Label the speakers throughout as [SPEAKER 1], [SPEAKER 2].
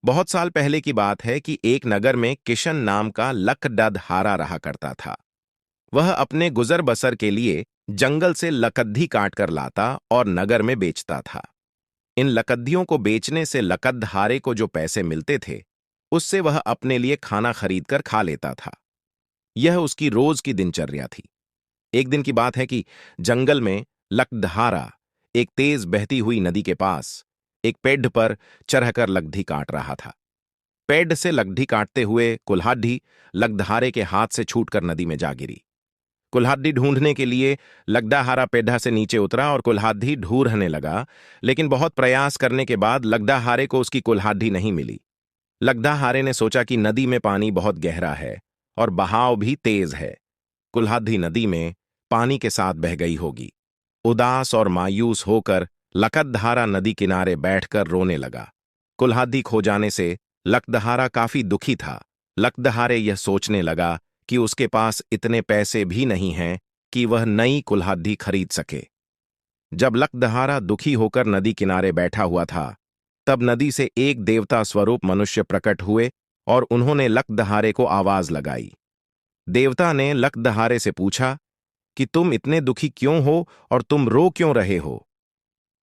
[SPEAKER 1] बहुत साल पहले की बात है कि एक नगर में किशन नाम का लकड़हारा रहा करता था। वह अपने गुजर बसर के लिए जंगल से लकद्धी काट कर लाता और नगर में बेचता था। इन लकद्धियों को बेचने से लकड़हारे को जो पैसे मिलते थे, उससे वह अपने लिए खाना खरीदकर खा लेता था। यह उसकी रोज की दिनचर्या थी। एक दिन की बात है कि जंगल में लकड़हारा एक तेज बहती हुई नदी के पास एक पेड़ पर चढ़कर लकड़ी काट रहा था। पेड़ से लकड़ी काटते हुए कुल्हाड़ी लकड़हारे के हाथ से छूटकर नदी में जा गिरी। कुल्हाड़ी ढूंढने के लिए लकड़हारा पेड्ढा से नीचे उतरा और कुल्हाड़ी ढूंढने लगा, लेकिन बहुत प्रयास करने के बाद लकड़हारे को उसकी कुल्हाड़ी नहीं मिली। लकड़हारे ने सोचा कि नदी में पानी बहुत गहरा है और बहाव भी तेज है। कुल्हाड़ी नदी में पानी के साथ बह गई होगी। उदास और मायूस होकर लकड़हारा नदी किनारे बैठकर रोने लगा। कुल्हाड़ी खो जाने से लकड़हारा काफी दुखी था। लकड़हारे यह सोचने लगा कि उसके पास इतने पैसे भी नहीं हैं कि वह नई कुल्हाड़ी खरीद सके। जब लकड़हारा दुखी होकर नदी किनारे बैठा हुआ था, तब नदी से एक देवता स्वरूप मनुष्य प्रकट हुए और उन्होंने लकड़हारे को आवाज लगाई। देवता ने लकड़हारे से पूछा कि तुम इतने दुखी क्यों हो और तुम रो क्यों रहे हो।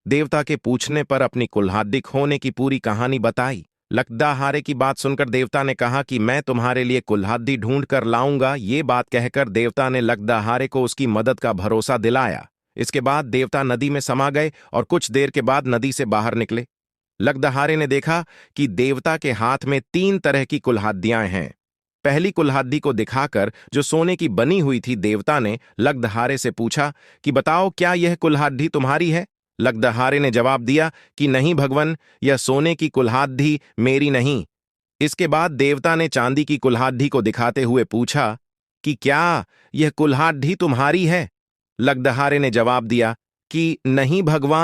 [SPEAKER 1] देवता के पूछने पर अपनी कुल्हाड़ी खोने की पूरी कहानी बताई। लकड़हारे की बात सुनकर देवता ने कहा कि मैं तुम्हारे लिए कुल्हाड़ी ढूंढ कर लाऊंगा। ये बात कहकर देवता ने लकड़हारे को उसकी मदद का भरोसा दिलाया। इसके बाद देवता नदी में समा गए और कुछ देर के बाद नदी से बाहर निकले। लकड़हारे ने देखा कि देवता के हाथ में 3 तरह की कुल्हाड़ियां हैं। पहली कुल्हाड़ी को दिखाकर, जो सोने की बनी हुई थी, देवता ने लकड़हारे से पूछा कि बताओ, क्या यह कुल्हाड़ी तुम्हारी है। लकड़हारे ने जवाब दिया कि नहीं भगवान, यह सोने की कुल्हाड़ी मेरी नहीं। इसके बाद देवता ने चांदी की कुल्हाड़ी को दिखाते हुए पूछा कि क्या यह कुल्हाड़ी तुम्हारी है। लकड़हारे ने जवाब दिया कि नहीं भगवान।